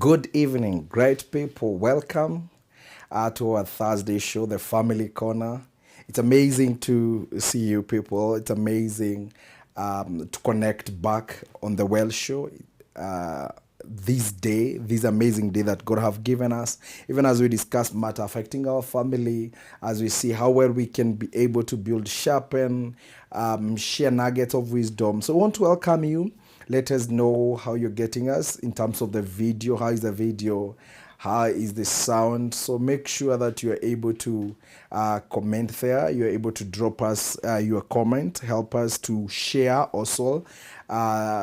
Good evening, great people. Welcome to our Thursday show, The Family Corner. It's amazing to see you people. It's amazing to connect back on the Well Show. This amazing day that God have given us, even as we discuss matter affecting our family, as we see how well we can be able to build, sharpen, share nuggets of wisdom. So I want to welcome you. Let us know how you're getting us in terms of the video. How is the video? How is the sound? So make sure that you are able to comment there. You're able to drop us your comment. Help us to share also.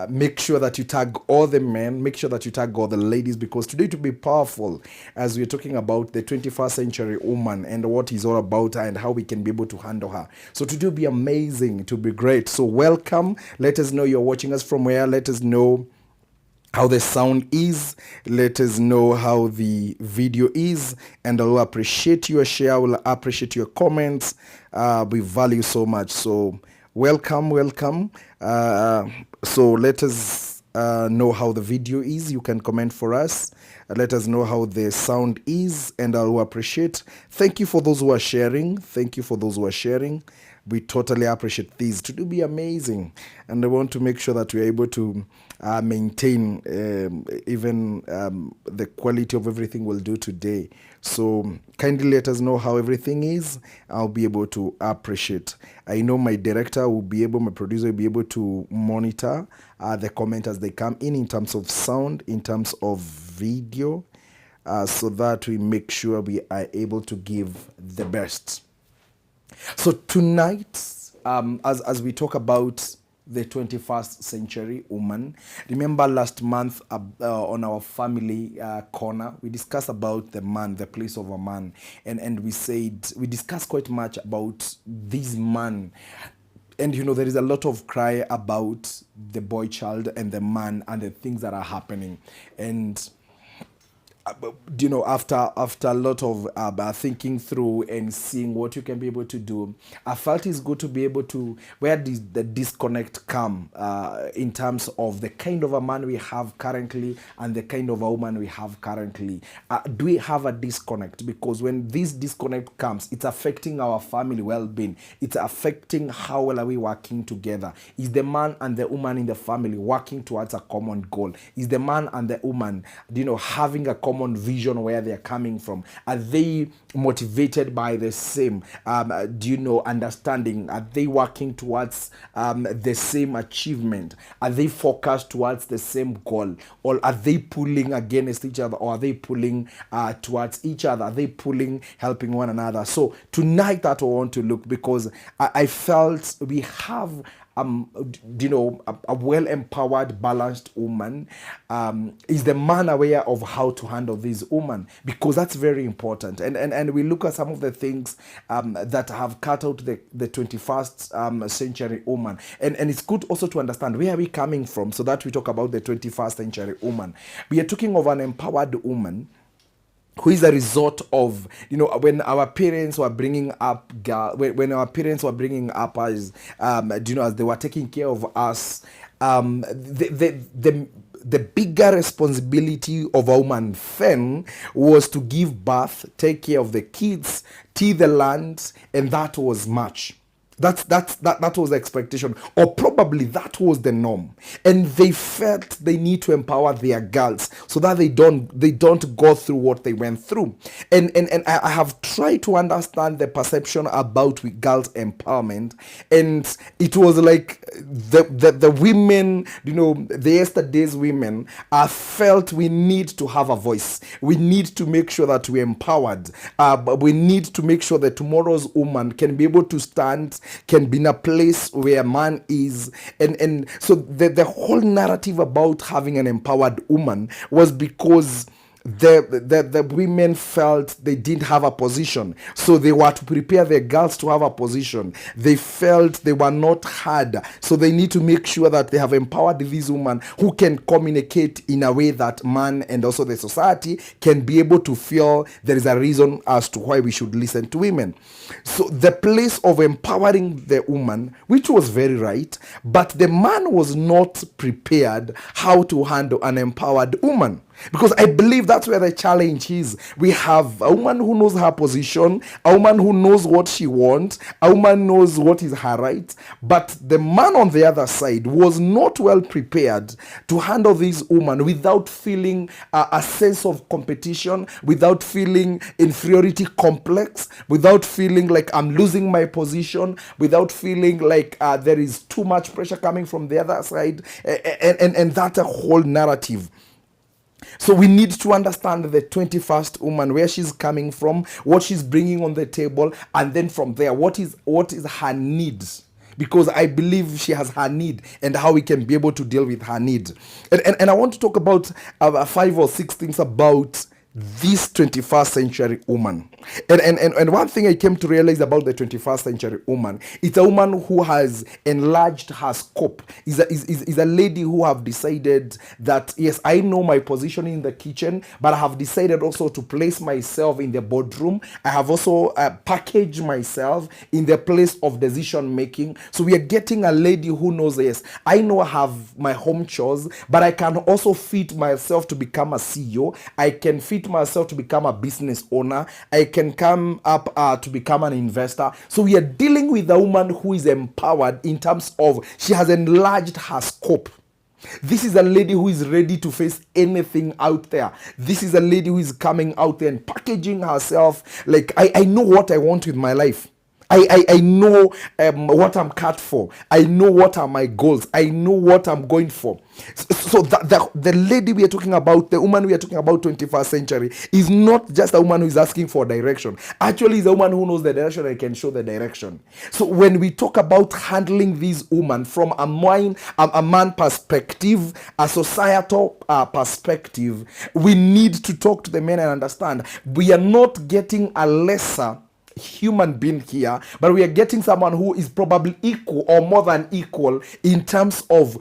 Make sure that you tag all the men. Make sure that you tag all the ladies, because today to be powerful as we're talking about the 21st century woman and what is all about her and how we can be able to handle her. So today will be amazing, to be great. So welcome. Let us know you're watching us from where. Let us know how the sound is. Let us know how the video is, and I will appreciate your share. I will appreciate your comments. We value so much. So welcome. So let us know how the video is. You can comment for us. Let us know how the sound is, and I will appreciate. Thank you for those who are sharing. We totally appreciate this. To be amazing, and I want to make sure that we're able to maintain even the quality of everything we'll do today. So kindly let us know how everything is. I'll be able to appreciate. I know my director will be able, my producer will be able to monitor the comments as they come in terms of sound, in terms of video, so that we make sure we are able to give the best. So tonight, as we talk about the 21st century woman, remember last month on our family corner, we discussed about the man, the place of a man, and we discussed quite much about this man. And there is a lot of cry about the boy child and the man and the things that are happening. And after a lot of thinking through and seeing what you can be able to do, I felt it's good to be able to, where does the disconnect come in terms of the kind of a man we have currently and the kind of a woman we have currently. Do we have a disconnect? Because when this disconnect comes, it's affecting our family well-being. It's affecting how well are we working together. Is the man and the woman in the family working towards a common goal? Is the man and the woman, having a common vision where they're coming from? Are they motivated by the same understanding? Are they working towards the same achievement? Are they focused towards the same goal? Or are they pulling against each other? Or are they pulling towards each other? Are they pulling, helping one another? So tonight that I want to look, because I felt we have a well-empowered, balanced woman. Is the man aware of how to handle this woman? Because that's very important. And we look at some of the things that have cut out the 21st century woman. And it's good also to understand where are we coming from, so that we talk about the 21st century woman. We are talking of an empowered woman who is a result of, when our parents were bringing up, when our parents were bringing up us, as they were taking care of us, the bigger responsibility of a woman then was to give birth, take care of the kids, till the land, and that was much. That was the expectation, or probably that was the norm, and they felt they need to empower their girls so that they don't go through what they went through. And I have tried to understand the perception about girls empowerment, and it was like the women, the yesterday's women, felt we need to have a voice. We need to make sure that we're empowered. But we need to make sure that tomorrow's woman can be able to stand, can be in a place where man is. And so the whole narrative about having an empowered woman was because the women felt they didn't have a position, so they were to prepare their girls to have a position. They felt they were not heard, so they need to make sure that they have empowered these women who can communicate in a way that man and also the society can be able to feel there is a reason as to why we should listen to women. So the place of empowering the woman, which was very right, but the man was not prepared how to handle an empowered woman. Because I believe that's where the challenge is. We have a woman who knows her position, a woman who knows what she wants, a woman knows what is her right. But the man on the other side was not well prepared to handle this woman without feeling a sense of competition, without feeling inferiority complex, without feeling like I'm losing my position, without feeling like there is too much pressure coming from the other side. And that's a whole narrative. So we need to understand the 21st woman, where she's coming from, what she's bringing on the table, and then from there, what is her needs. Because I believe she has her need, and how we can be able to deal with her need. And I want to talk about 5 or 6 things about this 21st century woman. And one thing I came to realize about the 21st century woman, it's a woman who has enlarged her scope. Is a lady who have decided that, yes, I know my position in the kitchen, but I have decided also to place myself in the boardroom. I have also packaged myself in the place of decision making. So we are getting a lady who knows, yes, I know I have my home chores, but I can also fit myself to become a CEO. I can fit myself to become a business owner. I can come up to become an investor. So we are dealing with a woman who is empowered in terms of she has enlarged her scope. This is a lady who is ready to face anything out there. This is a lady who is coming out there and packaging herself like, I know what I want with my life. I know what I'm cut for. I know what are my goals. I know what I'm going for. So the lady we are talking about, the woman we are talking about 21st century, is not just a woman who is asking for direction. Actually, is a woman who knows the direction and can show the direction. So when we talk about handling this woman from a man perspective, a societal perspective, we need to talk to the men and understand we are not getting a lesser human being here, but we are getting someone who is probably equal or more than equal in terms of,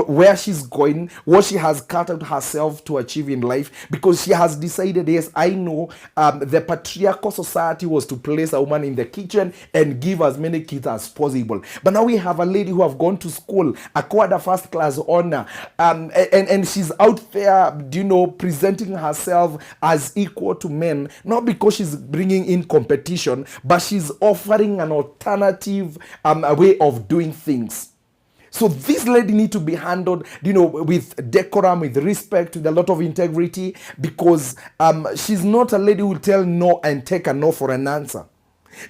where she's going, what she has cut out herself to achieve in life, because she has decided, yes, I know the patriarchal society was to place a woman in the kitchen and give as many kids as possible, but now we have a lady who have gone to school, acquired a first class honor, and she's out there, presenting herself as equal to men, not because she's bringing in competition, but she's offering an alternative way of doing things. So this lady needs to be handled, with decorum, with respect, with a lot of integrity, because she's not a lady who will tell no and take a no for an answer.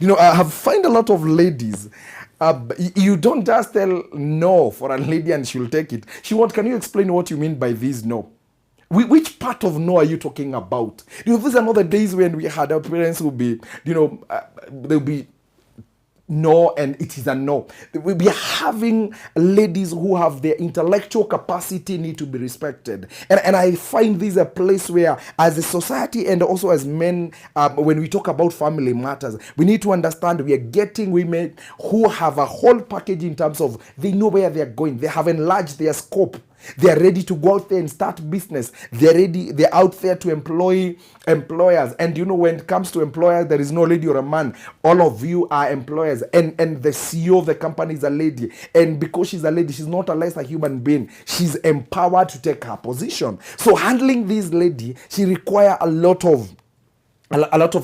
I have found a lot of ladies. You don't just tell no for a lady and she'll take it. Can you explain what you mean by this no? Which part of no are you talking about? These are not the days when we had our parents who be, they'll be no and it is a no. We are having ladies who have their intellectual capacity need to be respected. And I find this a place where, as a society and also as men, when we talk about family matters, we need to understand we are getting women who have a whole package in terms of they know where they are going. They have enlarged their scope. They are ready to go out there and start business. They're out there to employ employers. And when it comes to employers, there is no lady or a man. All of you are employers. And the CEO of the company is a lady. And because she's a lady, she's not a lesser human being. She's empowered to take her position. So handling this lady, she requires a lot of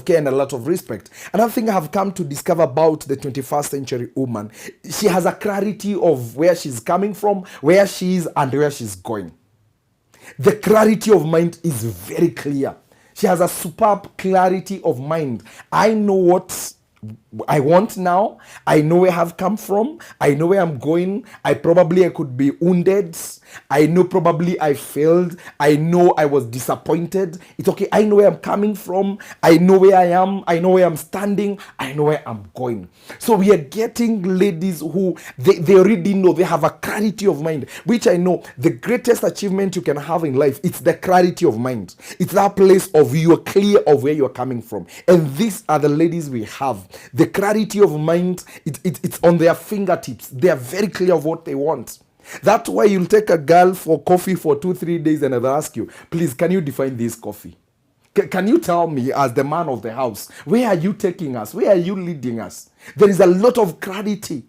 care and a lot of respect. Another thing I have come to discover about the 21st century woman, she has a clarity of where she's coming from, where she is, and where she's going. The clarity of mind is very clear. She has a superb clarity of mind. I know what I want now. I know where I've come from. I know where I'm going. I could be wounded. I know probably I failed. I know I was disappointed. It's okay. I know where I'm coming from. I know where I am. I know where I'm standing. I know where I'm going. So we are getting ladies who they already know. They have a clarity of mind, which I know the greatest achievement you can have in life. It's the clarity of mind. It's that place of you are clear of where you're coming from. And these are the ladies we have. The clarity of mind, it's on their fingertips. They are very clear of what they want. That's why you'll take a girl for coffee for 2-3 days and they'll ask you, please, can you define this coffee? Can you tell me, as the man of the house, where are you taking us? Where are you leading us? There is a lot of clarity.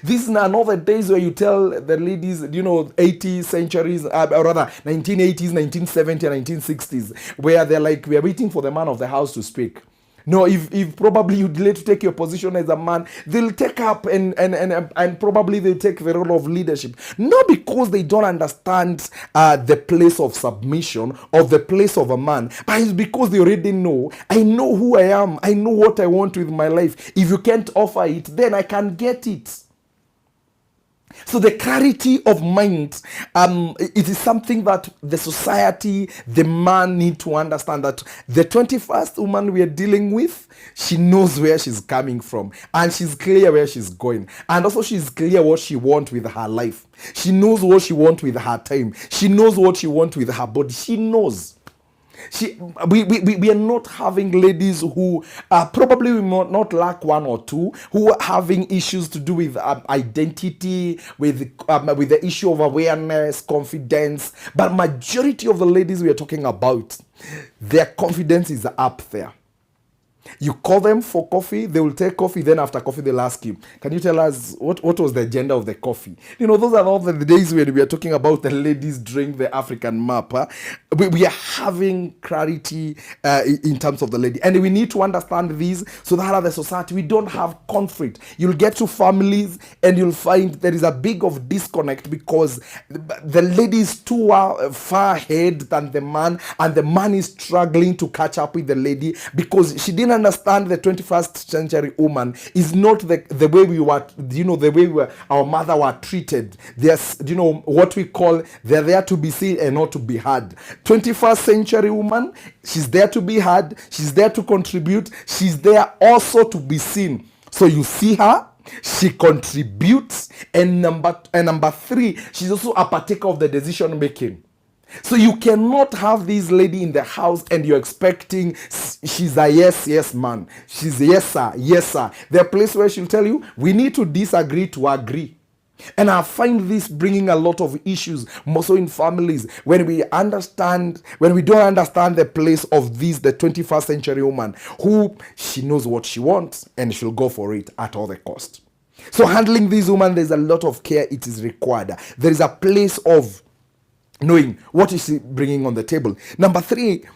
These are not the days where you tell the ladies, 80s centuries, or rather 1980s, 1970s, 1960s, where they're like, we are waiting for the man of the house to speak. No, if probably you delay to take your position as a man, they'll take up and probably they'll take the role of leadership. Not because they don't understand the place of submission or the place of a man, but it's because they already know, I know who I am, I know what I want with my life. If you can't offer it, then I can get it. So the clarity of mind, it is something that the society, the man need to understand, that the 21st woman we are dealing with, she knows where she's coming from and she's clear where she's going. And also she's clear what she wants with her life. She knows what she wants with her time. She knows what she wants with her body. She knows. We are not having ladies who probably we might not lack one or two who are having issues to do with identity, with the issue of awareness, confidence. But majority of the ladies we are talking about, their confidence is up there. You call them for coffee, they will take coffee, then after coffee they'll ask you, can you tell us what was the agenda of the coffee? Those are all the days when we are talking about the ladies drink the African map. We are having clarity in terms of the lady. And we need to understand these so that as a society we don't have conflict. You'll get to families and you'll find there is a big of disconnect because the lady is too far ahead than the man, and the man is struggling to catch up with the lady because she didn't understand the 21st century woman is not the way we were, the way our mother were treated. There's, what we call, they're there to be seen and not to be heard. 21st century woman, she's there to be heard, she's there to contribute, she's there also to be seen. So you see her, she contributes, and number three, she's also a partaker of the decision making. So you cannot have this lady in the house and you're expecting she's a yes man. She's a yes sir. There are places where she'll tell you, we need to disagree to agree. And I find this bringing a lot of issues, more so in families, when we don't understand the place of the 21st century woman, who she knows what she wants and she'll go for it at all the cost. So handling this woman, there's a lot of care it is required. There is a place of knowing what is she bringing on the table. Number three,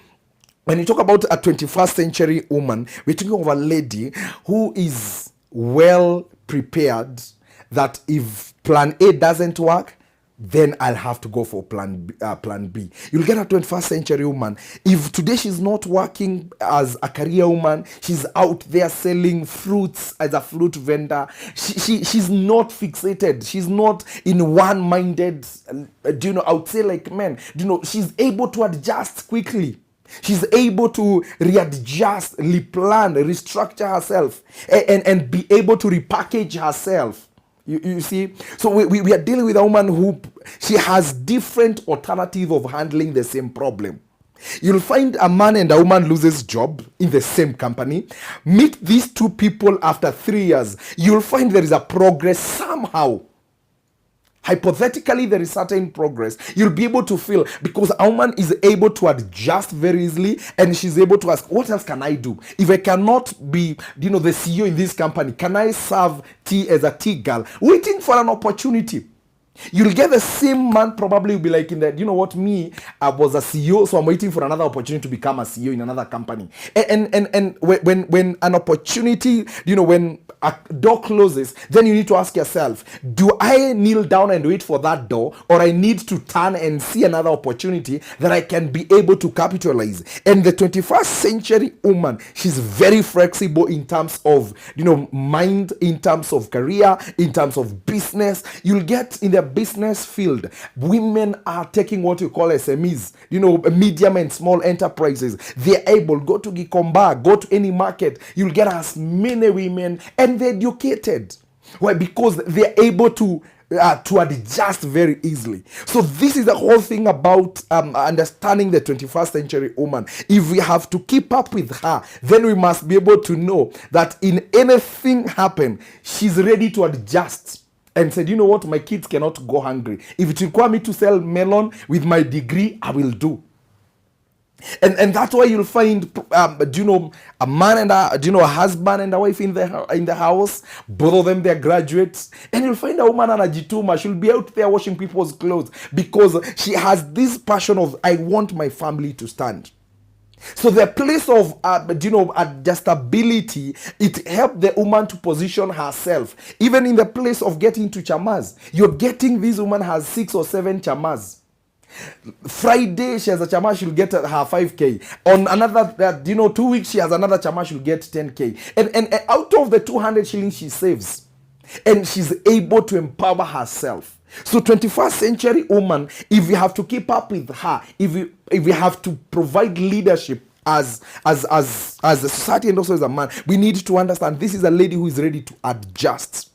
when you talk about a 21st century woman, we're talking of a lady who is well prepared, that if plan A doesn't work, then I'll have to go for plan B. You'll get a 21st century woman. If today she's not working as a career woman, she's out there selling fruits as a fruit vendor. She's not fixated. She's not in one-minded, I would say like men. She's able to adjust quickly. She's able to readjust, replan, restructure herself, and be able to repackage herself. You see, so we are dealing with a woman who she has different alternative of handling the same problem. You'll find a man and a woman loses job in the same company. Meet these two people after 3 years. You'll find there is a progress somehow. Hypothetically, there is certain progress. You'll be able to feel, because a woman is able to adjust very easily, and she's able to ask, what else can I do? If I cannot be, the CEO in this company, can I serve tea as a tea girl? Waiting for an opportunity. You'll get the same man probably will be like, I was a CEO, so I'm waiting for another opportunity to become a CEO in another company. And when an opportunity, when a door closes, then you need to ask yourself, do I kneel down and wait for that door, or I need to turn and see another opportunity that I can be able to capitalize? And the 21st century woman, she's very flexible in terms of, mind, in terms of career, in terms of business. You'll get in the business field, women are taking what you call SMEs, medium and small enterprises. They're able, go to Gikomba, go to any market, you'll get as many women, and they're educated. Why? Because they're able to adjust very easily. So this is the whole thing about understanding the 21st century woman. If we have to keep up with her, then we must be able to know that in anything happen, she's ready to adjust. And said, my kids cannot go hungry. If it requires me to sell melon with my degree, I will do. And that's why you'll find, a man and a husband and a wife in the house. Both of them, they're graduates. And you'll find a woman anajituma. She'll be out there washing people's clothes because she has this passion of, I want my family to stand. So the place of, adjustability, it helped the woman to position herself. Even in the place of getting to chamas, you're getting this woman has 6 or 7 chamas. Friday she has a chama, she'll get her 5k. On another 2 weeks she has another chama, she'll get 10k. And out of the 200 shillings she saves, and she's able to empower herself. So 21st century woman, if you have to keep up with her, if you have to provide leadership as a society and also as a man, we need to understand this is a lady who is ready to adjust.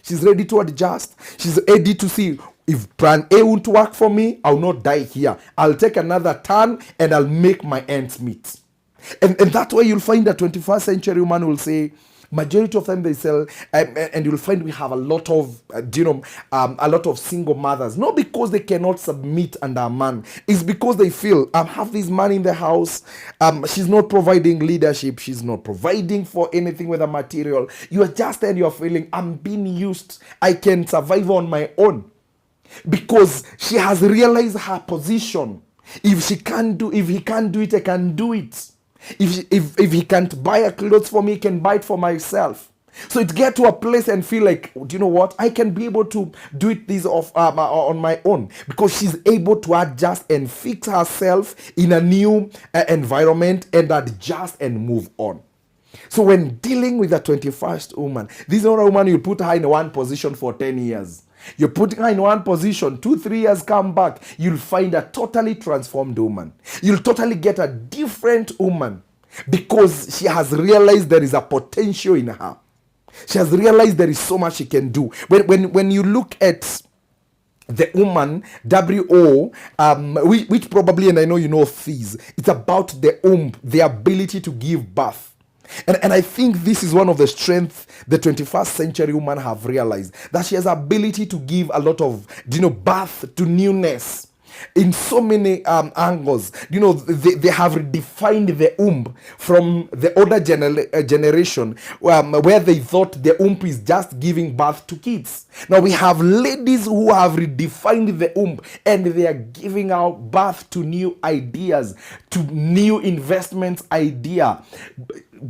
She's ready to adjust. She's ready to see, if plan A won't work for me, I'll not die here. I'll take another turn and I'll make my ends meet. And that's why you'll find that 21st century woman will say, majority of them they sell, and you'll find we have a lot of, a lot of single mothers. Not because they cannot submit under a man. It's because they feel, I have this man in the house. She's not providing leadership. She's not providing for anything with a material. You are just there and you're feeling, I'm being used. I can survive on my own. Because she has realized her position. If he can't do it, I can do it. If he can't buy a clothes for me, he can buy it for myself. So it get to a place and feel like, do you know what? I can be able to do it this on my own, because she's able to adjust and fix herself in a new environment and adjust and move on. So when dealing with a 21st woman, this is not a woman you put her in one position for 10 years. You're putting her in one position, 2-3 years, come back, you'll find a totally transformed woman. You'll totally get a different woman, because she has realized there is a potential in her. She has realized there is so much she can do. When you look at the woman, W-O, which probably, and I know you know these, it's about the womb, the ability to give birth. And I think this is one of the strengths the 21st century woman have realized, that she has ability to give a lot of, birth to newness in so many angles. They have redefined the womb from the older generation, where they thought the womb is just giving birth to kids. Now we have ladies who have redefined the womb, and they are giving out birth to new ideas, to new investments idea.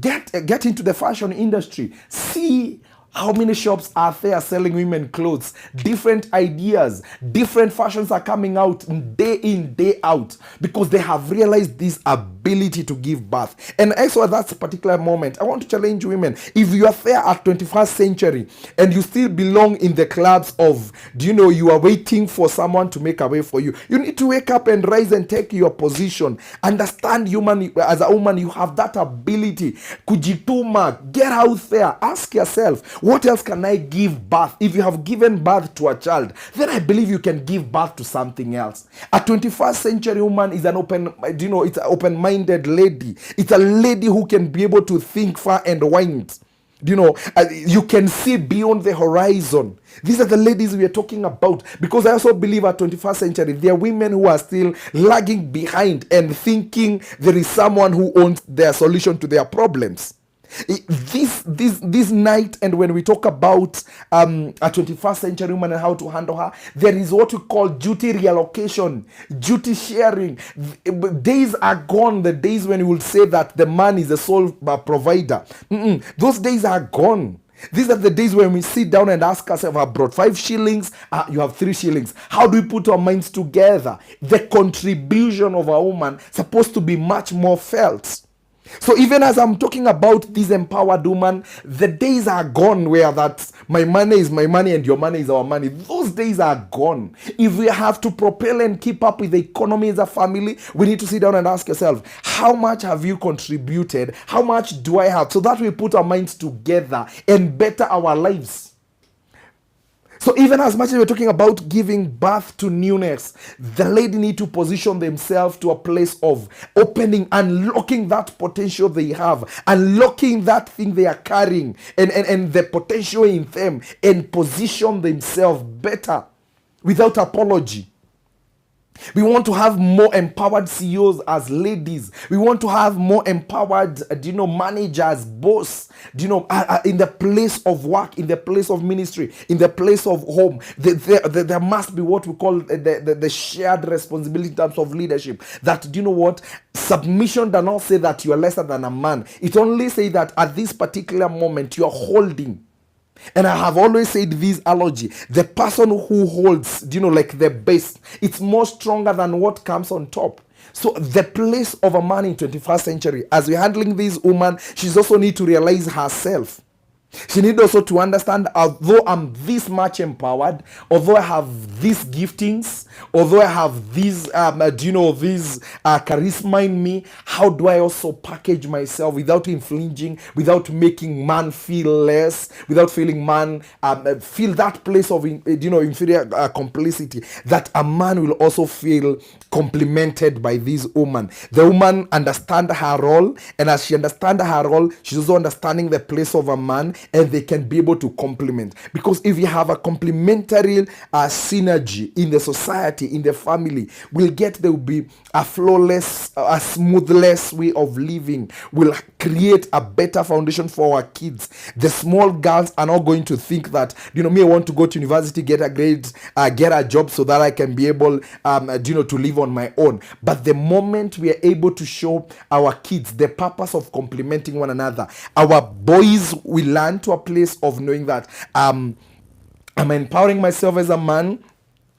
Get into the fashion industry. See how many shops are there selling women clothes, different ideas, different fashions are coming out day in, day out, because they have realized this ability to give birth. And also at that particular moment, I want to challenge women. If you are there at 21st century and you still belong in the clubs of, you are waiting for someone to make a way for you, you need to wake up and rise and take your position. Understand, as a woman, you have that ability. Kujituma, get out there, ask yourself, what else can I give birth? If you have given birth to a child, then I believe you can give birth to something else. A 21st century woman is it's an open-minded lady. It's a lady who can be able to think far and wide. You can see beyond the horizon. These are the ladies we are talking about, because I also believe at 21st century, there are women who are still lagging behind and thinking there is someone who owns their solution to their problems. This night, and when we talk about a 21st century woman and how to handle her, there is what we call duty reallocation, duty sharing. Days are gone, the days when you will say that the man is the sole provider. Those days are gone. These are the days when we sit down and ask ourselves, I brought 5 shillings, you have 3 shillings. How do we put our minds together? The contribution of a woman is supposed to be much more felt. So even as I'm talking about this empowered woman, the days are gone where that my money is my money and your money is our money. Those days are gone. If we have to propel and keep up with the economy as a family, we need to sit down and ask yourself, how much have you contributed? How much do I have? So that we put our minds together and better our lives. So even as much as we're talking about giving birth to newness, the lady need to position themselves to a place of opening, unlocking that potential they have, unlocking that thing they are carrying, and the potential in them, and position themselves better without apology. We want to have more empowered CEOs as ladies. We want to have more empowered, managers, boss, in the place of work, in the place of ministry, in the place of home. There must be what we call the shared responsibility in terms of leadership. That, submission does not say that you are lesser than a man. It only says that at this particular moment you are holding. And I have always said this analogy: the person who holds, like the base, it's more stronger than what comes on top. So the place of a man in 21st century, as we're handling this woman, she's also need to realize herself. She needs also to understand, although I'm this much empowered, although I have these giftings, although I have these, charisma in me, how do I also package myself without infringing, without making man feel less, without feeling man feel that place of, inferior complicity, that a man will also feel complimented by this woman. The woman understands her role, and as she understands her role, she's also understanding the place of a man, and they can be able to complement. Because if you have a complementary synergy in the society, in the family, there will be a flawless, a smoothless way of living. Will create a better foundation for our kids. The small girls are not going to think that, I want to go to university, get a grade, get a job so that I can be able, to live on my own. But the moment we are able to show our kids the purpose of complementing one another, our boys will learn to a place of knowing that I'm empowering myself as a man,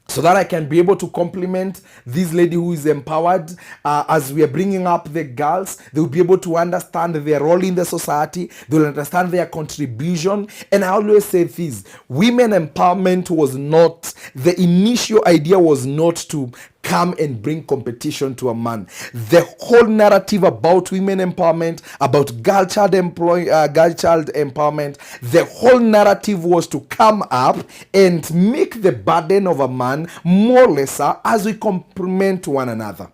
so that I can be able to complement this lady who is empowered. As we are bringing up the girls, they will be able to understand their role in the society. They will understand their contribution. And I always say this: women empowerment was not, the initial idea was not to come and bring competition to a man. The whole narrative about women empowerment, about girl child empowerment, the whole narrative was to come up and make the burden of a man more lesser as we complement one another.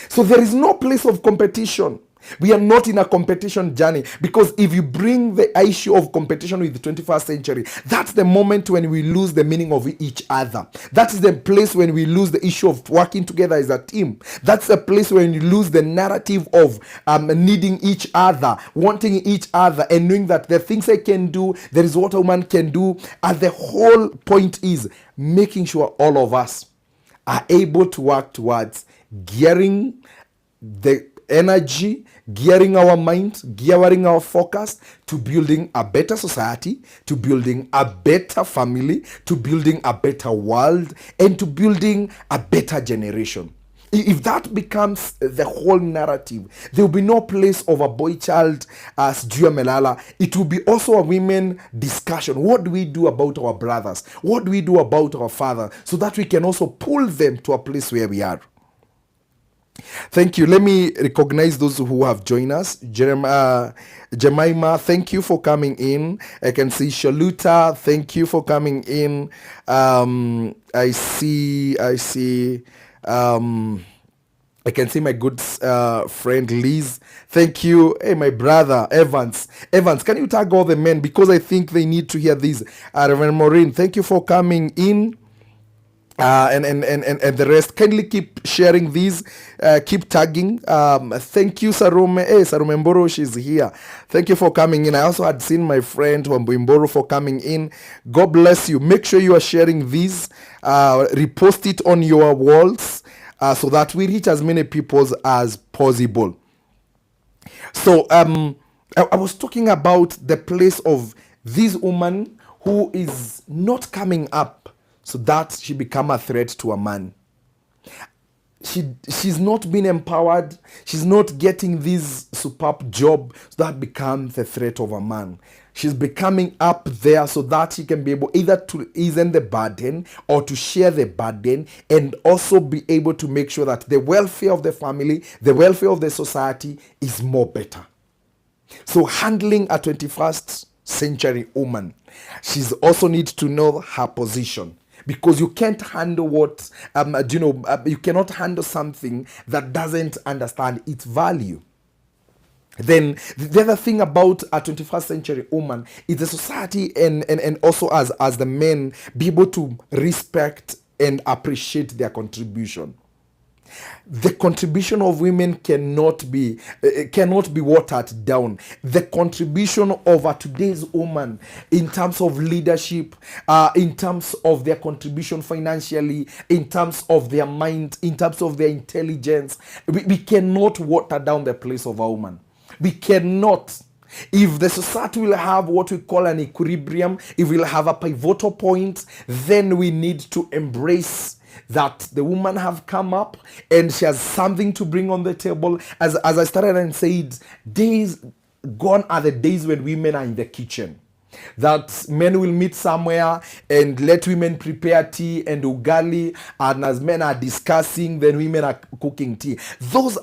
So there is no place of competition. We are not in a competition journey, because if you bring the issue of competition with the 21st century, that's the moment when we lose the meaning of each other. That's the place when we lose the issue of working together as a team. That's the place when you lose the narrative of needing each other, wanting each other, and knowing that the things I can do, there is what a woman can do. And the whole point is making sure all of us are able to work towards gearing the energy, gearing our mind, gearing our focus to building a better society, to building a better family, to building a better world, and to building a better generation. If that becomes the whole narrative, there will be no place of a boy child as Jua Melala. It will be also a women discussion. What do we do about our brothers? What do we do about our father? So that we can also pull them to a place where we are. Thank you. Let me recognize those who have joined us. Jemima, thank you for coming in. I can see Shaluta, thank you for coming in. I can see my good friend Liz. Thank you. Hey, my brother Evans, can you tag all the men, because I think they need to hear this. Reverend Maureen, thank you for coming in. And the rest, kindly keep sharing these, keep tagging. Thank you, Sarume. Hey, Sarume Mboro, she's here. Thank you for coming in. I also had seen my friend Wambu Mboro for coming in. God bless you. Make sure you are sharing these. Repost it on your walls, so that we reach as many people as possible. So I was talking about the place of this woman who is not coming up so that she become a threat to a man. She's not being empowered. She's not getting this superb job, so that becomes the threat of a man. She's becoming up there so that she can be able either to ease the burden or to share the burden, and also be able to make sure that the welfare of the family, the welfare of the society is more better. So handling a 21st century woman, she's also needs to know her position. Because you can't handle what, you cannot handle something that doesn't understand its value. Then the other thing about a 21st century woman is the society and also as the men be able to respect and appreciate their contribution. The contribution of women cannot be watered down. The contribution of today's woman in terms of leadership, in terms of their contribution financially, in terms of their mind, in terms of their intelligence, we cannot water down the place of a woman. We cannot. If the society will have what we call an equilibrium, if we'll have a pivotal point, then we need to embrace that the woman have come up and she has something to bring on the table. As I started and said, days gone are the days when women are in the kitchen. That men will meet somewhere and let women prepare tea and ugali, and as men are discussing, then women are cooking tea. Those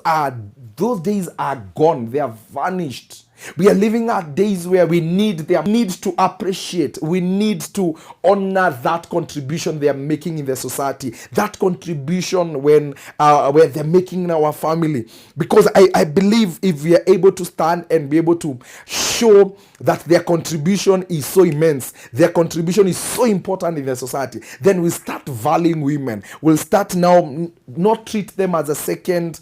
days are gone. They are vanished. We are living at days where we need to appreciate, we need to honor that contribution they are making in the society, that contribution when they're making in our family. Because I believe if we are able to stand and be able to show that their contribution is so immense, their contribution is so important in the society, then we start valuing women. We'll start now not treat them as a second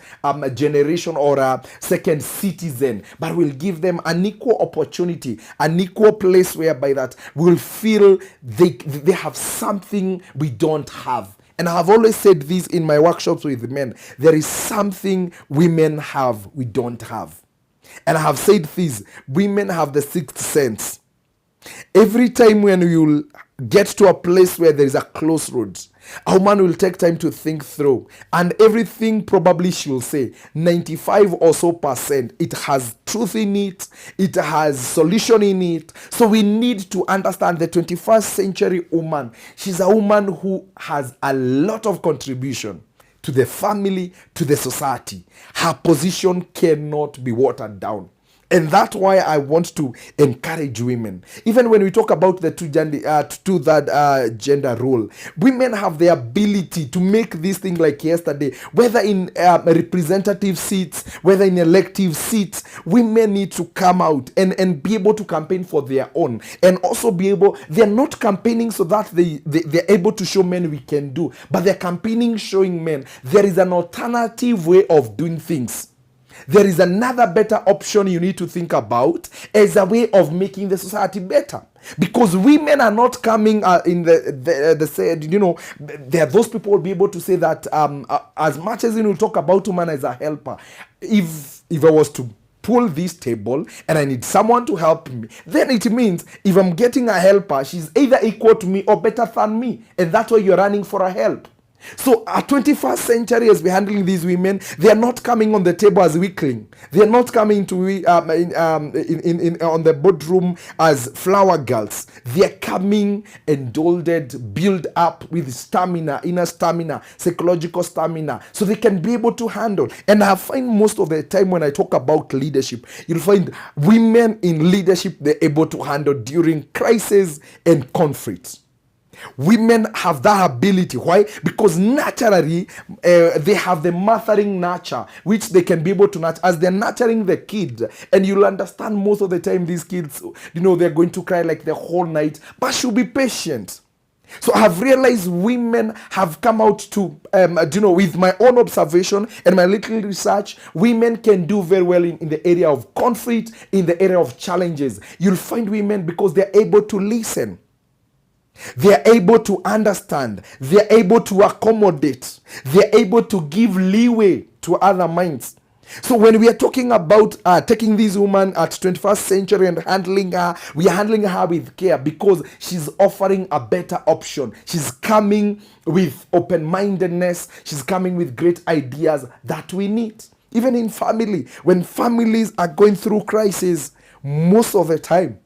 generation or a second citizen, but we'll give them an equal opportunity, an equal place whereby that we'll feel they have something we don't have. And I have always said this in my workshops with men. There is something women have we don't have. And I have said this, women have the sixth sense. Every time when you get to a place where there is a crossroads, a woman will take time to think through, and everything probably she will say 95 or so percent, it has truth in it, it has solution in it. So we need to understand the 21st century woman. She's a woman who has a lot of contribution to the family, to the society. Her position cannot be watered down. And that's why I want to encourage women. Even when we talk about the two-third gender role, women have the ability to make this thing like yesterday, whether in representative seats, whether in elective seats. Women need to come out and be able to campaign for their own. And also be able, they're not campaigning so that they're able to show men we can do, but they're campaigning showing men there is an alternative way of doing things. There is another better option you need to think about as a way of making the society better. Because women are not coming in the said, there are those people will be able to say that as much as you talk about woman as a helper, if I was to pull this table and I need someone to help me, then it means if I'm getting a helper, she's either equal to me or better than me. And that's why you're running for a help. So our 21st century, as we're handling these women, they are not coming on the table as weakling. They are not coming to on the boardroom as flower girls. They are coming indulged, built up with stamina, inner stamina, psychological stamina, so they can be able to handle. And I find most of the time when I talk about leadership, you'll find women in leadership, they're able to handle during crisis and conflict. Women have that ability. Why? Because naturally they have the mothering nature which they can be able to nurture as they're nurturing the kid. And you'll understand most of the time these kids, they're going to cry like the whole night, but she'll be patient. So I have realized women have come out to, with my own observation and my little research, women can do very well in the area of conflict, in the area of challenges. You'll find women because they're able to listen. They're able to understand. They're able to accommodate. They're able to give leeway to other minds. So when we are talking about taking this woman at 21st century and handling her, we are handling her with care because she's offering a better option. She's coming with open-mindedness. She's coming with great ideas that we need. Even in family, when families are going through crisis, most of the time,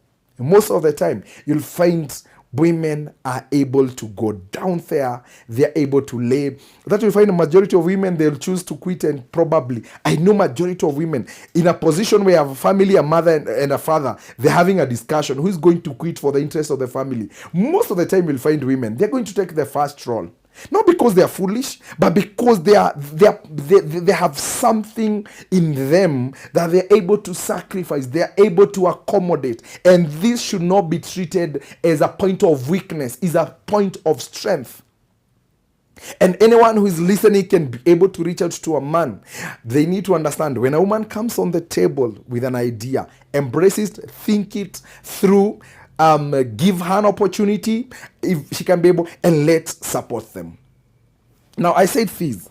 you'll find women are able to go down there. They're able to lay. That you find a majority of women, they'll choose to quit, and probably, I know majority of women in a position where you have a family, a mother and a father, they're having a discussion. Who is going to quit for the interest of the family? Most of the time you'll find women, they're going to take the first role. Not because they are foolish, but because they have something in them that they're able to sacrifice, they're able to accommodate. And this should not be treated as a point of weakness, it's a point of strength. And anyone who is listening can be able to reach out to a man. They need to understand when a woman comes on the table with an idea, embrace it, think it through, give her an opportunity if she can be able, and let's support them. Now, I said this.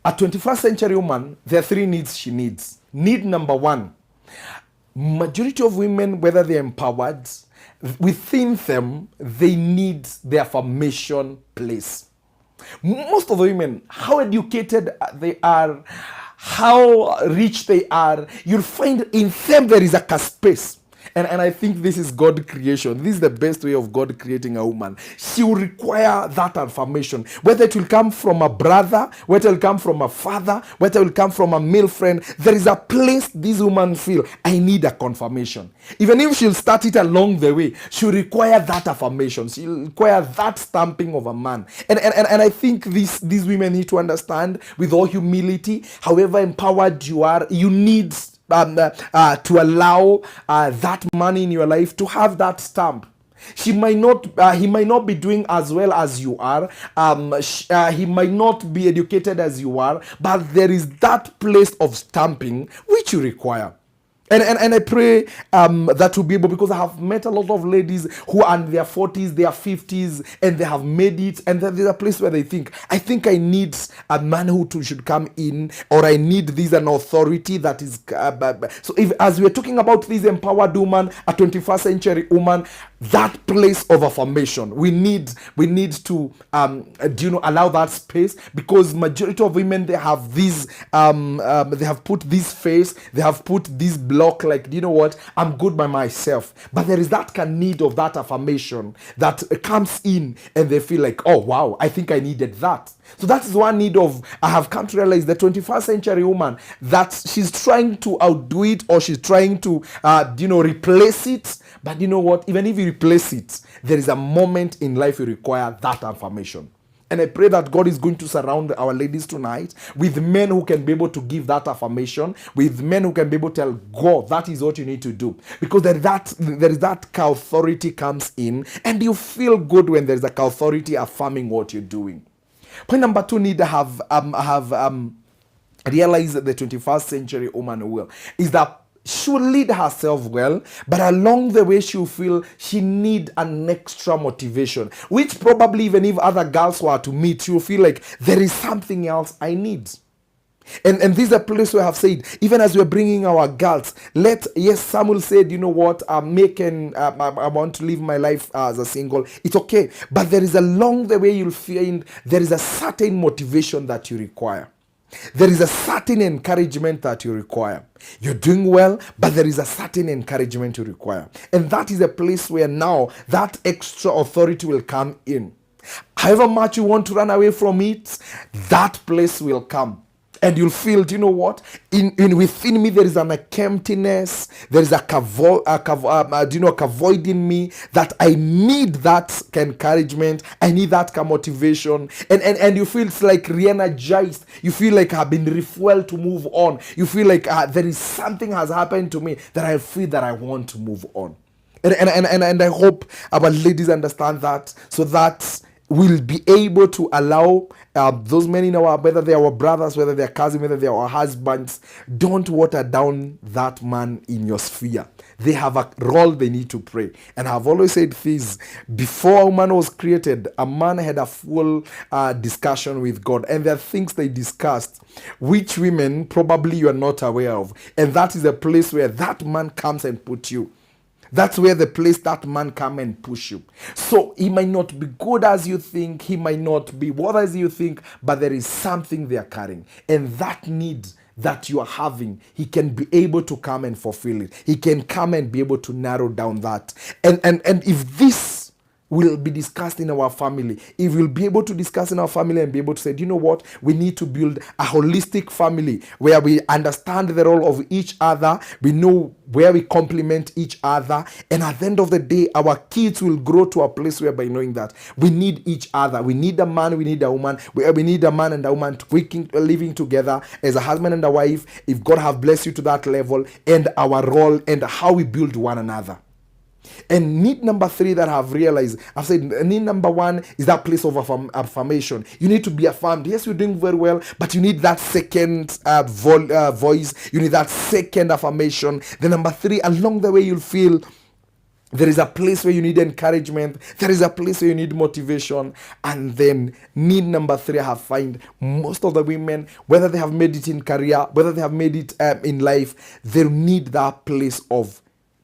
A 21st century woman, there are three needs she needs. Need number one, majority of women, whether they're empowered, within them, they need the affirmation place. Most of the women, how educated they are, how rich they are, you'll find in them there is a space. And I think this is God creation. This is the best way of God creating a woman. She will require that affirmation. Whether it will come from a brother, whether it will come from a father, whether it will come from a male friend, there is a place this woman feel, I need a confirmation. Even if she'll start it along the way, she'll require that affirmation. She'll require that stamping of a man. And I think these women need to understand with all humility, however empowered you are, you need to allow that man in your life to have that stamp. He might not be doing as well as you are. He might not be educated as you are, but there is that place of stamping which you require. And I pray that will be able, because I have met a lot of ladies who are in their 40s, their 50s, and they have made it, and then there's a place where they think, I need a man who should come in, or I need this an authority that is. So if, as we're talking about this empowered woman, a 21st century woman, that place of affirmation, we need to allow that space, because majority of women, they have this they have put this face, they have put this block, like, you know what, I'm good by myself. But there is that need of that affirmation that comes in, and they feel like, oh wow, I think I needed that. So that is one need of, I have come to realize, the 21st century woman, that she's trying to outdo it, or she's trying to replace it. But you know what, even if you replace it, there is a moment in life you require that affirmation. And I pray that God is going to surround our ladies tonight with men who can be able to give that affirmation, with men who can be able to tell God, that is what you need to do. Because there is that authority comes in, and you feel good when there is a authority affirming what you're doing. Point number two, need to have realized that the 21st century woman will, is that she will lead herself well, but along the way she'll feel she need an extra motivation, which probably even if other girls were to meet, she'll feel like there is something else I need. And this is a place where I have said, even as we're bringing our girls, Samuel said, you know what, I want to live my life as a single. It's okay. But there is along the way you'll find there is a certain motivation that you require. There is a certain encouragement that you require. You're doing well, but there is a certain encouragement you require. And that is a place where now that extra authority will come in. However much you want to run away from it, that place will come. And you'll feel, do you know what? Within me there is an emptiness, there is a void in me, that I need that encouragement, I need that motivation, and you feel it's like re-energized. You feel like I've been refueled to move on. You feel like there is something has happened to me that I feel that I want to move on. And I hope our ladies understand that, so that we'll be able to allow those men in our, whether they are our brothers, whether they are cousins, whether they are our husbands, don't water down that man in your sphere. They have a role they need to play. And I've always said this, before a man was created, a man had a full discussion with God. And there are things they discussed, which women probably you are not aware of. And that is a place where that man comes and puts you. That's where the place that man come and push you. So he might not be good as you think, he might not be what as you think, but there is something they are carrying. And that need that you are having, he can be able to come and fulfill it. He can come and be able to narrow down that. And if this will be discussed in our family, if we'll be able to discuss in our family and be able to say, you know what, we need to build a holistic family where we understand the role of each other, we know where we complement each other, and at the end of the day, our kids will grow to a place where by knowing that we need each other. We need a man, we need a woman, we need a man and a woman living together as a husband and a wife, if God have blessed you to that level, and our role and how we build one another. And need number 3 that I've realized, I've said need number 1 is that place of affirmation. You need to be affirmed. Yes, you're doing very well, but you need that second voice. You need that second affirmation. The number 3, along the way, you'll feel there is a place where you need encouragement. There is a place where you need motivation. And then need number 3, I have find most of the women, whether they have made it in career, whether they have made it in life, they need that place of,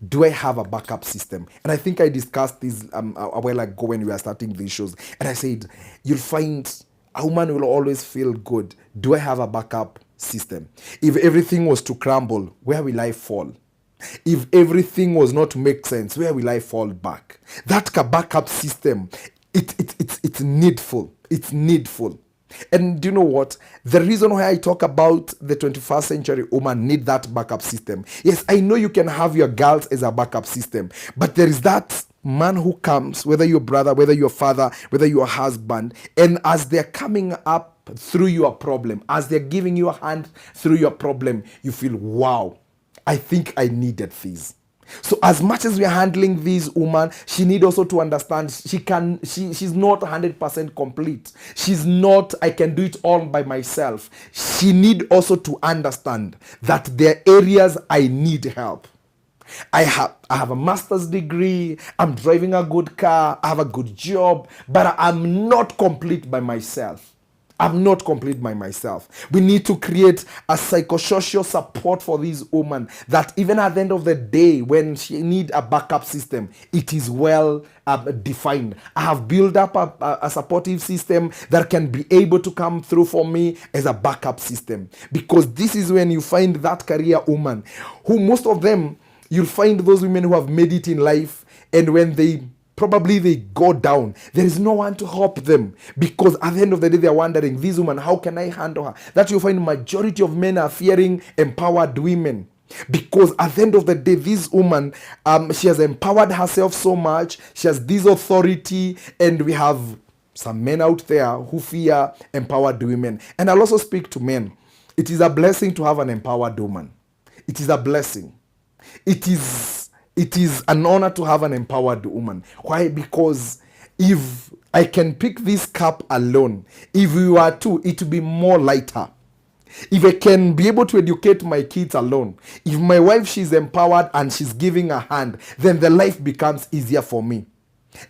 do I have a backup system? And I think I discussed this a while ago when we were starting these shows. And I said, you'll find a woman will always feel good. Do I have a backup system? If everything was to crumble, where will I fall? If everything was not to make sense, where will I fall back? That backup system, it's needful. It's needful. And do you know what? The reason why I talk about the 21st century woman need that backup system. Yes, I know you can have your girls as a backup system, but there is that man who comes, whether your brother, whether your father, whether your husband, and as they're coming up through your problem, as they're giving you a hand through your problem, you feel, wow, I think I needed this. So as much as we are handling this woman, she need also to understand she's not 100% complete. She's not, I can do it all by myself. She need also to understand that there are areas I need help. I have a master's degree, I'm driving a good car, I have a good job, but I'm not complete by myself. I'm not complete by myself. We need to create a psychosocial support for this woman that even at the end of the day, when she need a backup system, it is well defined. I have built up a supportive system that can be able to come through for me as a backup system. Because this is when you find that career woman, who most of them, you'll find those women who have made it in life, and when they go down, there is no one to help them, because at the end of the day they are wondering, this woman, how can I handle her? That you find majority of men are fearing empowered women, because at the end of the day, this woman, she has empowered herself so much, she has this authority, and we have some men out there who fear empowered women. And I'll also speak to men. It is a blessing to have an empowered woman. It is a blessing. It is an honor to have an empowered woman. Why? Because if I can pick this cup alone, if we were to, it would be more lighter. If I can be able to educate my kids alone, if my wife, she's empowered and she's giving a hand, then the life becomes easier for me.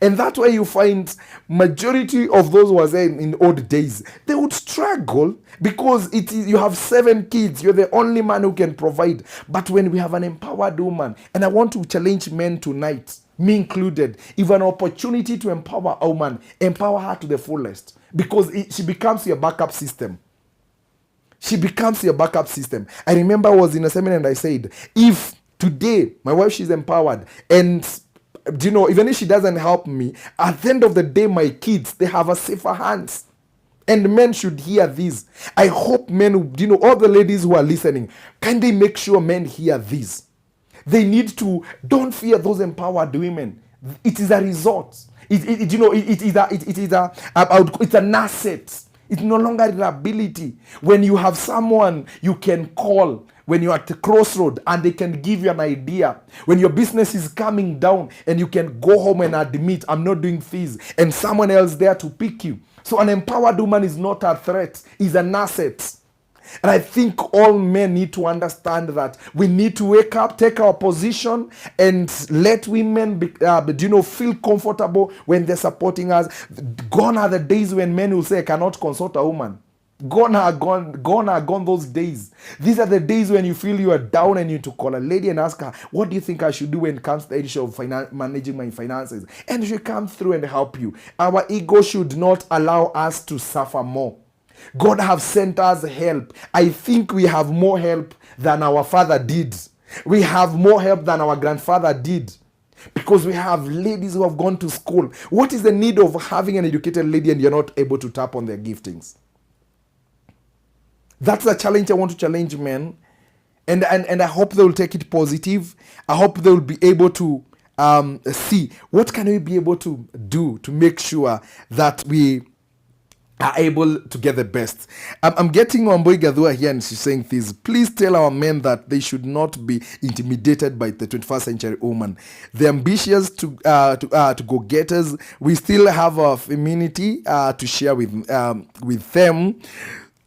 And that's why you find majority of those who were there in old days, they would struggle because you have 7 kids, you're the only man who can provide. But when we have an empowered woman, and I want to challenge men tonight, me included, if an opportunity to empower a woman, empower her to the fullest, because she becomes your backup system. She becomes your backup system. I remember I was in a seminar and I said, if today my wife, she's empowered, and do you know, even if she doesn't help me, at the end of the day, my kids, they have a safer hands. And men should hear this. I hope men, all the ladies who are listening, can they make sure men hear this? They need to, don't fear those empowered women. It is a result. It's an asset. It's no longer an ability. When you have someone you can call, when you're at the crossroad and they can give you an idea, when your business is coming down and you can go home and admit, I'm not doing this, and someone else there to pick you. So an empowered woman is not a threat, is an asset. And I think all men need to understand that we need to wake up, take our position, and let women feel comfortable when they're supporting us. Gone are the days when men will say, I cannot consult a woman. Gone are gone those days. These are the days when you feel you are down and you need to call a lady and ask her, what do you think I should do when it comes to the issue of managing my finances? And she comes through and help you. Our ego should not allow us to suffer more. God have sent us help. I think we have more help than our father did. We have more help than our grandfather did. Because we have ladies who have gone to school. What is the need of having an educated lady and you're not able to tap on their giftings? That's a challenge I want to challenge men. And I hope they will take it positive. I hope they will be able to see what can we be able to do to make sure that we are able to get the best. I'm getting Wamboi Gadhua here, and she's saying this. Please tell our men that they should not be intimidated by the 21st century woman. The ambitious to go-getters, we still have a femininity to share with them.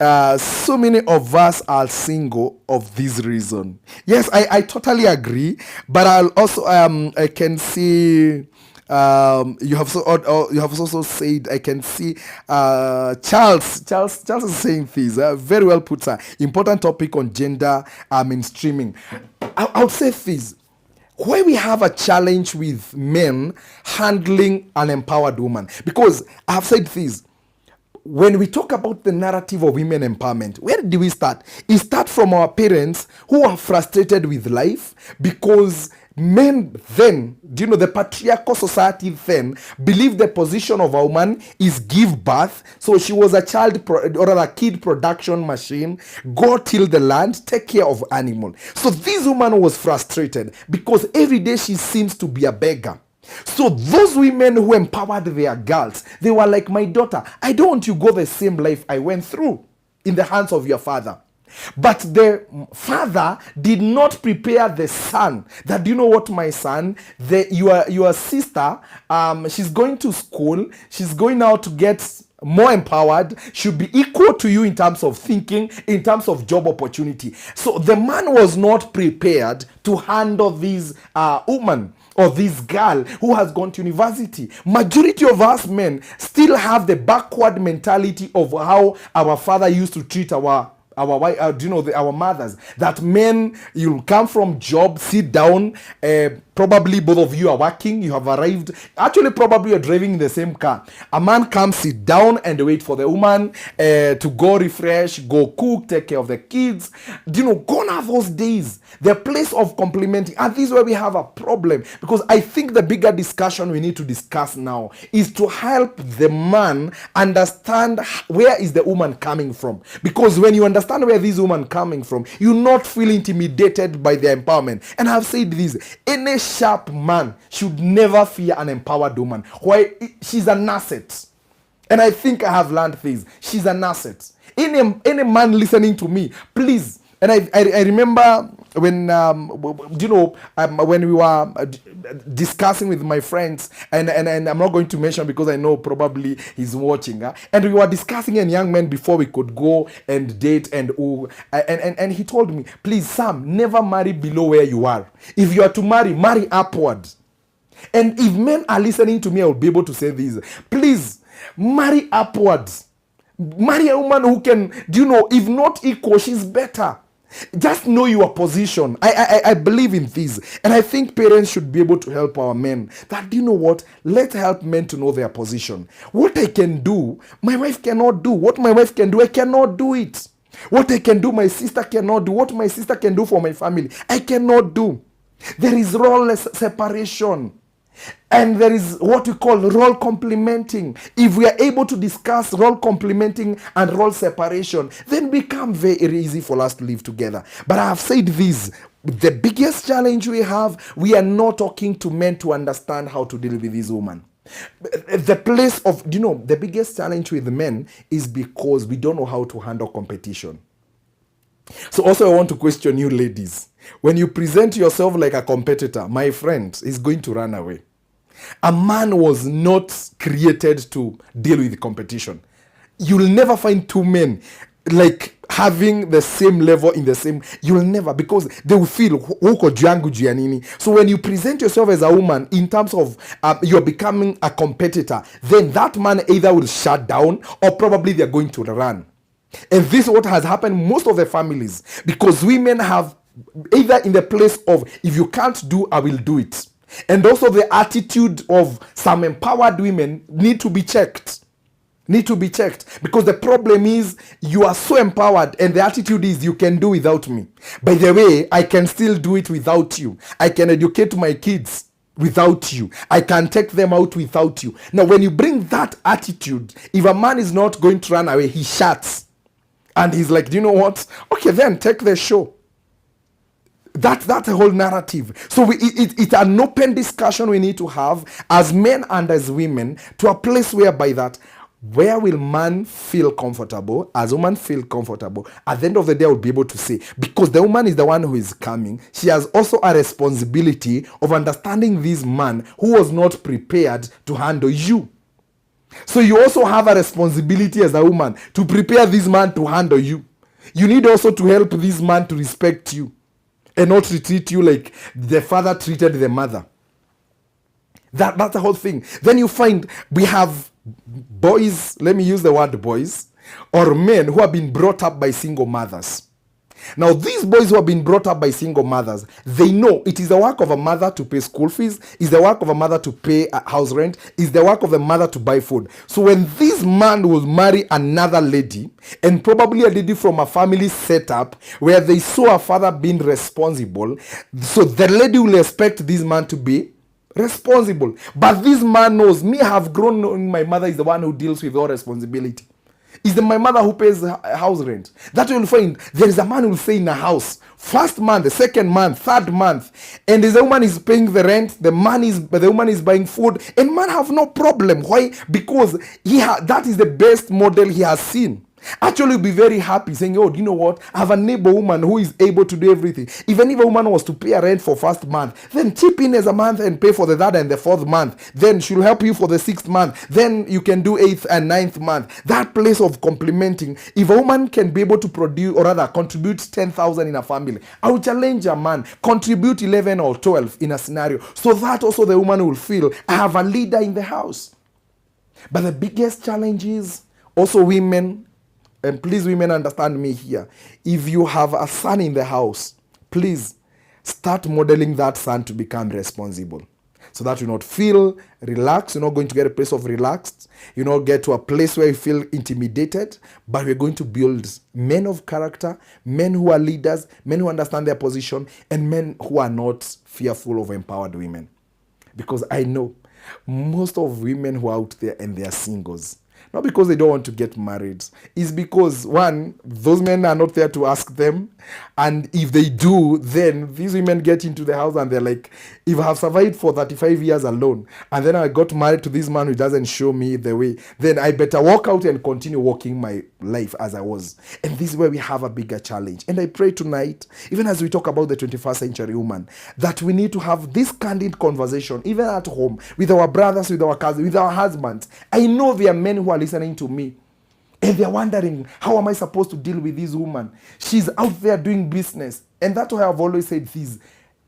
So many of us are single of this reason. Yes, I totally agree, but I'll also I can see you have also said, I can see Charles is saying this very well put, sir. Important topic on gender mainstreaming. I would say this: where we have a challenge with men handling an empowered woman, because I have said this. When we talk about the narrative of women empowerment, where do we start? It starts from our parents who are frustrated with life because men then, the patriarchal society then believed the position of a woman is give birth. So she was a or a kid production machine, go till the land, take care of animal. So this woman was frustrated because every day she seems to be a beggar. So those women who empowered their girls, they were like, my daughter, I don't want you to go the same life I went through in the hands of your father. But the father did not prepare the son. That, you know what, my son, your sister, she's going to school, she's going out to get more empowered, should be equal to you in terms of thinking, in terms of job opportunity. So the man was not prepared to handle this woman or this girl who has gone to university. Majority of us men still have the backward mentality of how our father used to treat our mothers. That men, you'll come from job, sit down, probably both of you are working, you have arrived, actually probably you're driving in the same car. A man comes, sit down and wait for the woman to go refresh, go cook, take care of the kids. Gone are those days. The place of complimenting. And this is where we have a problem, because I think the bigger discussion we need to discuss now is to help the man understand where is the woman coming from. Because when you understand where this woman coming from, you not feel intimidated by the empowerment. And I've said this: any sharp man should never fear an empowered woman. Why? She's an asset. And I think I have learned this. She's an asset. Any man listening to me, please. And I remember when when we were discussing with my friends, and I'm not going to mention because I know probably he's watching, and we were discussing a young man before we could go and date, and he told me, please, Sam, never marry below where you are. If you are to marry upward. And if men are listening to me, I will be able to say this: please marry upwards. Marry a woman who can, if not equal, she's better. Just know your position. I believe in this, and I think parents should be able to help our men. That, what? Let's help men to know their position. What I can do, my wife cannot do. What my wife can do, I cannot do it. What I can do, my sister cannot do. What my sister can do for my family, I cannot do. There is role separation. And there is what we call role complementing. If we are able to discuss role complementing and role separation, then become very easy for us to live together. But I have said this: the biggest challenge we have, we are not talking to men to understand how to deal with this woman. The place of, the biggest challenge with men is because we don't know how to handle competition. So also I want to question you ladies. When you present yourself like a competitor, my friend is going to run away. A man was not created to deal with competition. You'll never find two men like having the same level in the same. You'll never, because they will feel huko jangu jianini. So when you present yourself as a woman in terms of you're becoming a competitor, then that man either will shut down or probably they're going to run. And this is what has happened most of the families, because women have either in the place of, if you can't do, I will do it. And also the attitude of some empowered women need to be checked. Because the problem is you are so empowered and the attitude is you can do without me. By the way, I can still do it without you. I can educate my kids without you. I can take them out without you. Now, when you bring that attitude, if a man is not going to run away, he shuts. And he's like, do you know what? Okay, then take the show. That's a whole narrative. So it's an open discussion we need to have as men and as women, to a place whereby that Where will man feel comfortable? As woman feel comfortable, at the end of the day, I will be able to say, because the woman is the one who is coming, she has also a responsibility of understanding this man who was not prepared to handle you. So you also have a responsibility as a woman to prepare this man to handle you. You need also to help this man to respect you and not to treat you like the father treated the mother. That's the whole thing. Then you find we have boys, let me use the word boys, or men who have been brought up by single mothers. Now, these boys who have been brought up by single mothers, they know it is the work of a mother to pay school fees, it's the work of a mother to pay house rent, it's the work of the mother to buy food. So when this man will marry another lady, and probably a lady from a family setup where they saw a father being responsible, so the lady will expect this man to be responsible. But this man knows, me, I have grown knowing my mother is the one who deals with all responsibility. It's my mother who pays house rent. That you will find there is a man who will stay in a house first month, the second month, third month, and the woman is paying the rent, the woman is buying food, and man have no problem. Why? Because that is the best model he has seen. Actually, be very happy saying, oh, you know what? I have a neighbor woman who is able to do everything. Even if a woman was to pay a rent for first month, then chip in as a month and pay for the third and the fourth month. Then she'll help you for the sixth month. Then you can do eighth and ninth month. That place of complementing. If a woman can be able to produce, or rather contribute 10,000 in a family, I will challenge a man, contribute 11 or 12 in a scenario. So that also the woman will feel, I have a leader in the house. But the biggest challenge is also women. And please, women, understand me here. If you have a son in the house, please start modeling that son to become responsible. So that you not feel relaxed. You're not going to get a place of relaxed. You not get to a place where you feel intimidated. But we're going to build men of character, men who are leaders, men who understand their position, and men who are not fearful of empowered women. Because I know most of women who are out there and they are singles, not because they don't want to get married. It's because, one, those men are not there to ask them. And if they do, then these women get into the house and they're like, if I have survived for 35 years alone, and then I got married to this man who doesn't show me the way, then I better walk out and continue walking my life as I was. And this is where we have a bigger challenge. And I pray tonight, even as we talk about the 21st century woman, that we need to have this candid conversation, even at home, with our brothers, with our cousins, with our husbands. I know there are men who are listening to me, and they're wondering, how am I supposed to deal with this woman? She's out there doing business. And that's why I've always said this.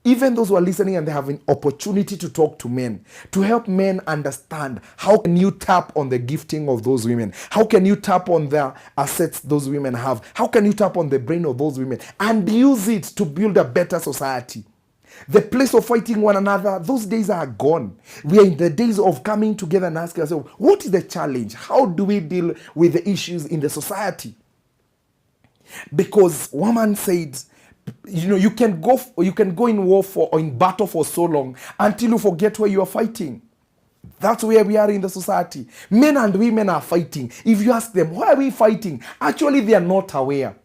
Even those who are listening and they have an opportunity to talk to men, to help men understand, how can you tap on the gifting of those women? How can you tap on the assets those women have? How can you tap on the brain of those women and use it to build a better society? The place of fighting one another, those days are gone. We are in the days of coming together and asking ourselves, what is the challenge? How do we deal with the issues in the society? Because woman said, you can go in war or in battle for so long until you forget where you are fighting. That's where we are in the society. Men and women are fighting. If you ask them, why are we fighting? Actually, they are not aware.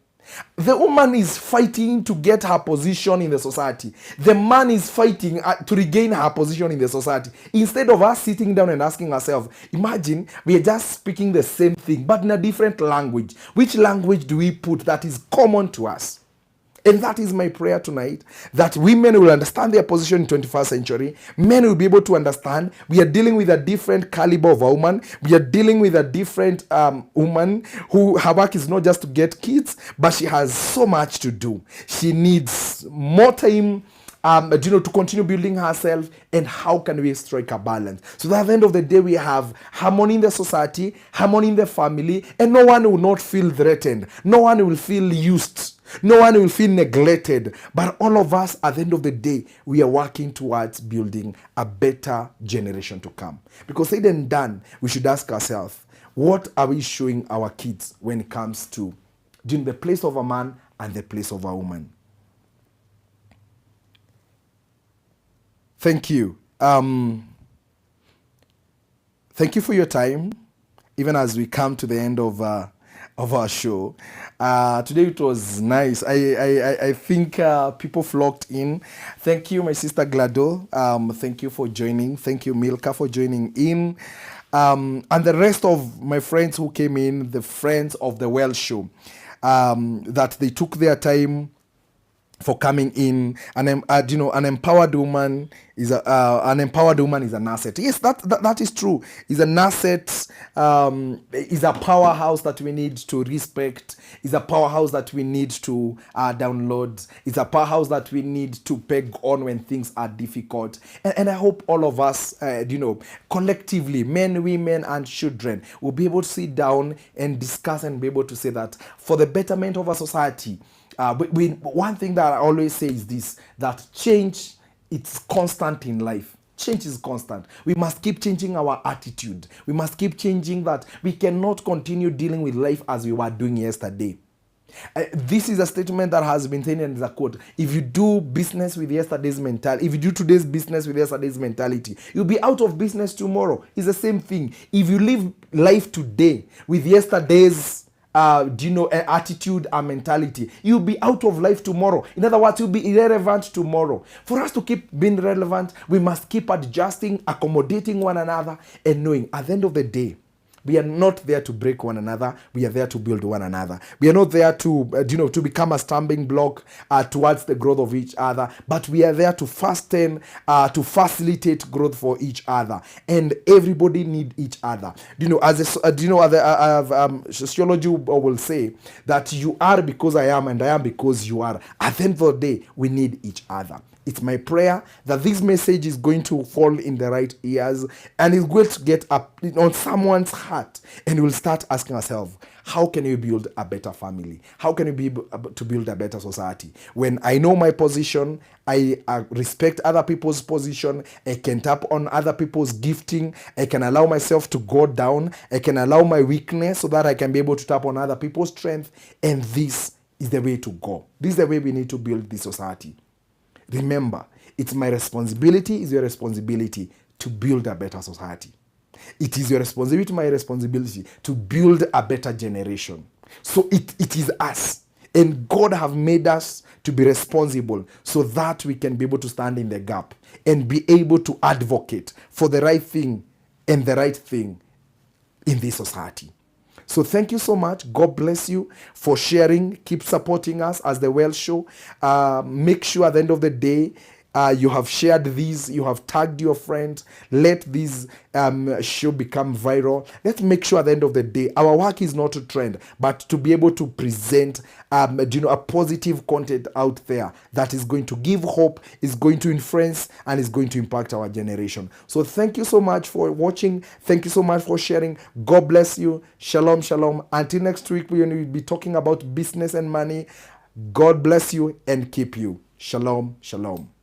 The woman is fighting to get her position in the society. The man is fighting to regain her position in the society. Instead of us sitting down and asking ourselves, imagine we are just speaking the same thing, but in a different language. Which language do we put that is common to us? And that is my prayer tonight, that women will understand their position in 21st century. Men will be able to understand. We are dealing with a different caliber of a woman. We are dealing with a different woman who her work is not just to get kids, but she has so much to do. She needs more time to continue building herself. And how can we strike a balance? So that at the end of the day, we have harmony in the society, harmony in the family, and no one will not feel threatened. No one will feel used. No one will feel neglected. But all of us, at the end of the day, we are working towards building a better generation to come. Because said and done, we should ask ourselves, what are we showing our kids when it comes to doing the place of a man and the place of a woman? Thank you. Thank you for your time, even as we come to the end of our show. Today it was nice. I think people flocked in. Thank you, my sister Glado. Thank you for joining. Thank you, Milka, for joining in. And the rest of my friends who came in, the friends of the Well Show, that they took their time for coming in. An empowered woman is an asset. Yes, that is true. Is an asset. Is a powerhouse that we need to respect. Is a powerhouse that we need to download. Is a powerhouse that we need to peg on when things are difficult. And I hope all of us, collectively, men, women, and children, will be able to sit down and discuss and be able to say that for the betterment of our society. One thing that I always say is this, that change, it's constant in life. Change is constant. We must keep changing our attitude. We must keep changing that. We cannot continue dealing with life as we were doing yesterday. This is a statement that has been taken as a quote. If you do business with yesterday's mentality, if you do today's business with yesterday's mentality, you'll be out of business tomorrow. It's the same thing. If you live life today with yesterday's attitude and mentality, you'll be out of life tomorrow. In other words, you'll be irrelevant tomorrow. For us to keep being relevant, we must keep adjusting, accommodating one another, and knowing at the end of the day, we are not there to break one another. We are there to build one another. We are not there to become a stumbling block towards the growth of each other, but we are there to fasten, to facilitate growth for each other. And everybody need each other. Sociology will say that you are because I am, and I am because you are. At the end of the day, we need each other. It's my prayer that this message is going to fall in the right ears and is going to get up on someone's heart, and we'll start asking ourselves, how can we build a better family? How can we be able to build a better society? When I know my position, I respect other people's position, I can tap on other people's gifting, I can allow myself to go down, I can allow my weakness so that I can be able to tap on other people's strength, and this is the way to go. This is the way we need to build this society. Remember, it's my responsibility, it's your responsibility to build a better society. It is your responsibility, my responsibility to build a better generation. So it is us. And God have made us to be responsible so that we can be able to stand in the gap and be able to advocate for the right thing and the right thing in this society. So thank you so much. God bless you for sharing. Keep supporting us as the Well Show. Make sure at the end of the day, you have shared these, you have tagged your friends. Let this show become viral. Let's make sure at the end of the day, our work is not to trend, but to be able to present a positive content out there that is going to give hope, is going to influence, and is going to impact our generation. So thank you so much for watching. Thank you so much for sharing. God bless you. Shalom, shalom. Until next week, we will be talking about business and money. God bless you and keep you. Shalom, shalom.